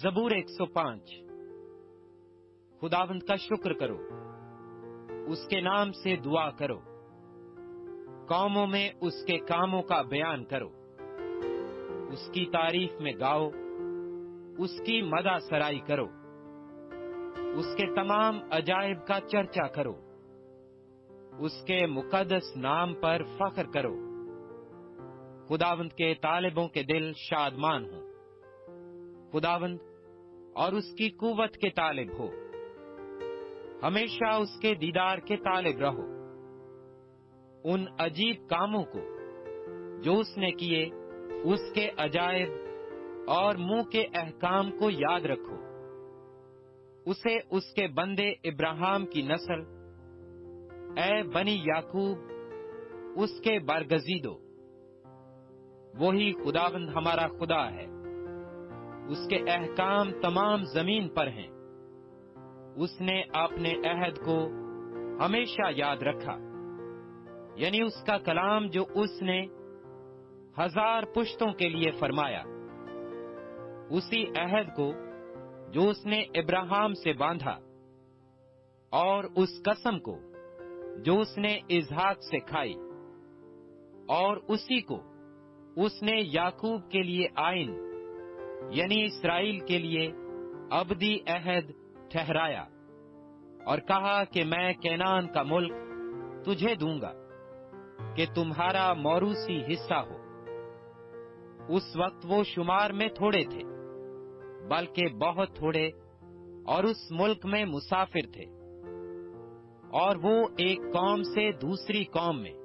زبور 105۔ خداوند کا شکر کرو، اس کے نام سے دعا کرو، قوموں میں اس کے کاموں کا بیان کرو، اس کی تعریف میں گاؤ، اس کی مدح سرائی کرو، اس کے تمام عجائب کا چرچا کرو، اس کے مقدس نام پر فخر کرو۔ خداوند کے طالبوں کے دل شادمان ہوں، خداوند اور اس کی قوت کے طالب ہو، ہمیشہ اس کے دیدار کے طالب رہو۔ ان عجیب کاموں کو جو اس نے کیے، اس کے عجائب اور منہ کے احکام کو یاد رکھو۔ اسے اس کے بندے ابراہیم کی نسل، اے بنی یعقوب اس کے برگزیدو۔ وہی خداوند ہمارا خدا ہے، اس کے احکام تمام زمین پر ہیں۔ اس نے اپنے عہد کو ہمیشہ یاد رکھا، یعنی اس کا کلام جو اس نے 1000 پشتوں کے لیے فرمایا، اسی عہد کو جو اس نے ابراہیم سے باندھا، اور اس قسم کو جو اس نے اسحاق سے کھائی، اور اسی کو اس نے یعقوب کے لیے آئین یعنی اسرائیل کے لیے ابدی عہد ٹھہرایا، اور کہا کہ میں کینان کا ملک تجھے دوں گا کہ تمہارا موروثی حصہ ہو۔ اس وقت وہ شمار میں تھوڑے تھے، بلکہ بہت تھوڑے، اور اس ملک میں مسافر تھے، اور وہ ایک قوم سے دوسری قوم میں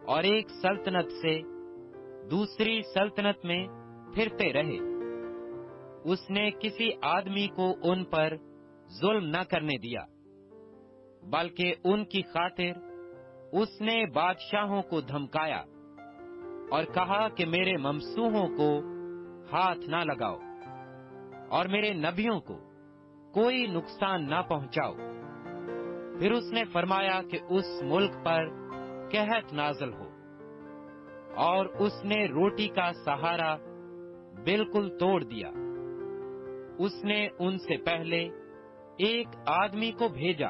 اور ایک سلطنت سے دوسری سلطنت میں پھرتے رہے۔ اس نے کسی آدمی کو ان پر ظلم نہ کرنے دیا، بلکہ ان کی خاطر اس نے بادشاہوں کو دھمکایا اور کہا کہ میرے ممسوحوں کو ہاتھ نہ لگاؤ اور میرے نبیوں کو کوئی نقصان نہ پہنچاؤ۔ پھر اس نے فرمایا کہ اس ملک پر قحط نازل ہو، اور اس نے روٹی کا سہارا بالکل توڑ دیا۔ اس نے ان سے پہلے ایک آدمی کو بھیجا،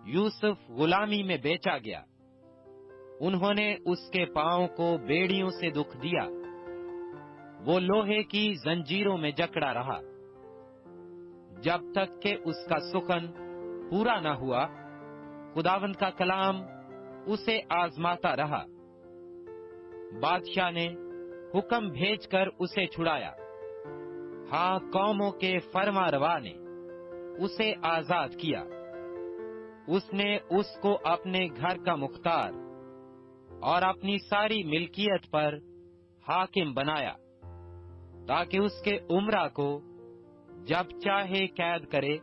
یوسف غلامی میں بیچا گیا۔ انہوں نے اس کے پاؤں کو بیڑیوں سے دکھ دیا، وہ لوہے کی زنجیروں میں جکڑا رہا، جب تک کہ اس کا سخن پورا نہ ہوا۔ خداوند کا کلام اسے آزماتا رہا، بادشاہ نے حکم بھیج کر اسے چھڑایا۔ ہاں، قوموں کے فرما روا نے اسے آزاد کیا۔ اس نے اس کو اپنے گھر کا مختار اور اپنی ساری ملکیت پر حاکم بنایا، تاکہ اس کے امرا کو جب چاہے قید کرے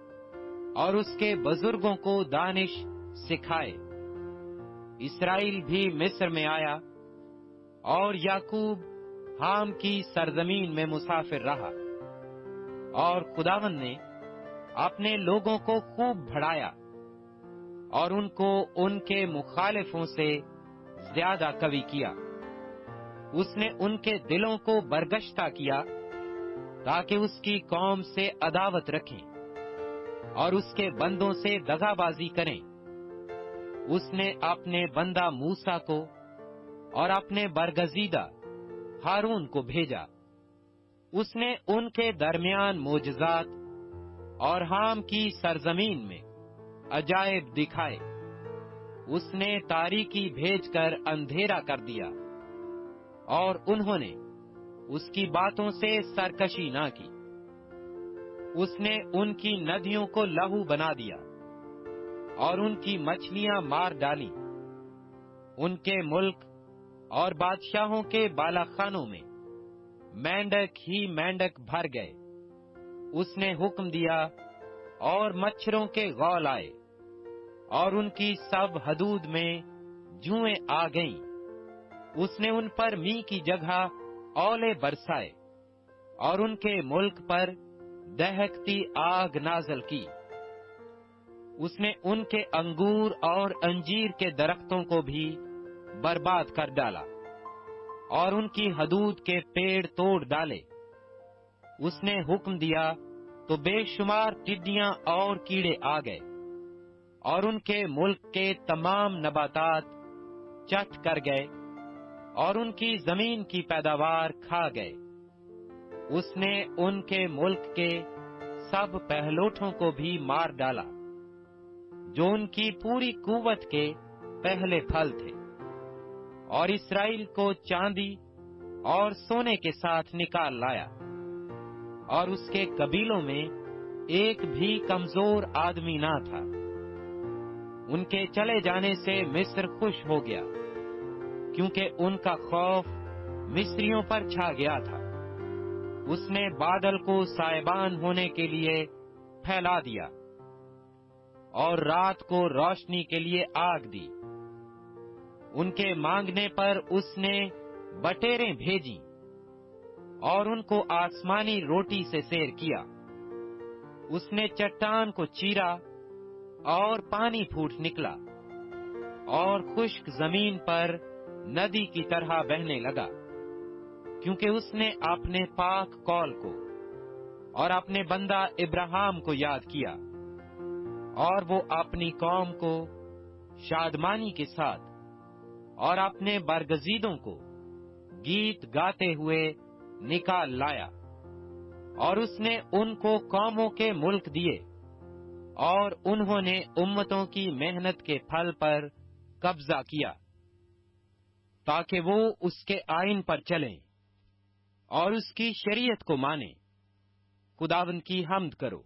اور اس کے بزرگوں کو دانش سکھائے۔ اسرائیل بھی مصر میں آیا، اور یعقوب حام کی سرزمین میں مسافر رہا، اور خداوند نے اپنے لوگوں کو خوب بڑھایا اور ان کو ان کے مخالفوں سے زیادہ قوی کیا۔ اس نے ان کے دلوں کو برگشتہ کیا تاکہ اس کی قوم سے عداوت رکھیں اور اس کے بندوں سے دغا بازی کریں۔ اس نے اپنے بندہ موسیٰ کو اور اپنے برگزیدہ ہارون کو بھیجا۔ اس نے ان کے درمیان معجزات اور حام کی سرزمین میں عجائب دکھائے۔ اس نے تاریکی بھیج کر اندھیرا کر دیا، اور انہوں نے اس کی باتوں سے سرکشی نہ کی۔ اس نے ان کی ندیوں کو لہو بنا دیا اور ان کی مچھلیاں مار ڈالیں۔ ان کے ملک اور بادشاہوں کے بالاخانوں میں مینڈک ہی مینڈک بھر گئے۔ اس نے حکم دیا اور مچھروں کے غول آئے، اور ان کی سب حدود میں جوئیں آ گئیں۔ اس نے ان پر می کی جگہ اولے برسائے، اور ان کے ملک پر دہکتی آگ نازل کی۔ اس نے ان کے انگور اور انجیر کے درختوں کو بھی برباد کر ڈالا، اور ان کی حدود کے پیڑ توڑ ڈالے۔ اس نے حکم دیا تو بے شمار ٹڈیاں اور کیڑے آ گئے اور ان کے ملک کے تمام نباتات چٹ کر گئے اور ان کی زمین کی پیداوار کھا گئے۔ اس نے ان کے ملک کے سب پہلوٹھوں کو بھی مار ڈالا جو ان کی پوری قوت کے پہلے پھل تھے، اور اسرائیل کو چاندی اور سونے کے ساتھ نکال لایا، اور اس کے قبیلوں میں ایک بھی کمزور آدمی نہ تھا۔ ان کے چلے جانے سے مصر خوش ہو گیا، کیونکہ ان کا خوف مصریوں پر چھا گیا تھا۔ اس نے بادل کو سائبان ہونے کے لیے پھیلا دیا اور رات کو روشنی کے لیے آگ دی۔ ان کے مانگنے پر اس نے بٹیریں بھیجی اور ان کو آسمانی روٹی سے سیر کیا۔ اس نے چٹان کو چیرا اور پانی پھوٹ نکلا اور خشک زمین پر ندی کی طرح بہنے لگا، کیونکہ اس نے اپنے پاک قول کو اور اپنے بندہ ابراہیم کو یاد کیا، اور وہ اپنی قوم کو شادمانی کے ساتھ اور اپنے برگزیدوں کو گیت گاتے ہوئے نکال لایا، اور اس نے ان کو قوموں کے ملک دیے، اور انہوں نے امتوں کی محنت کے پھل پر قبضہ کیا، تاکہ وہ اس کے آئین پر چلیں اور اس کی شریعت کو مانیں۔ خداوند کی حمد کرو۔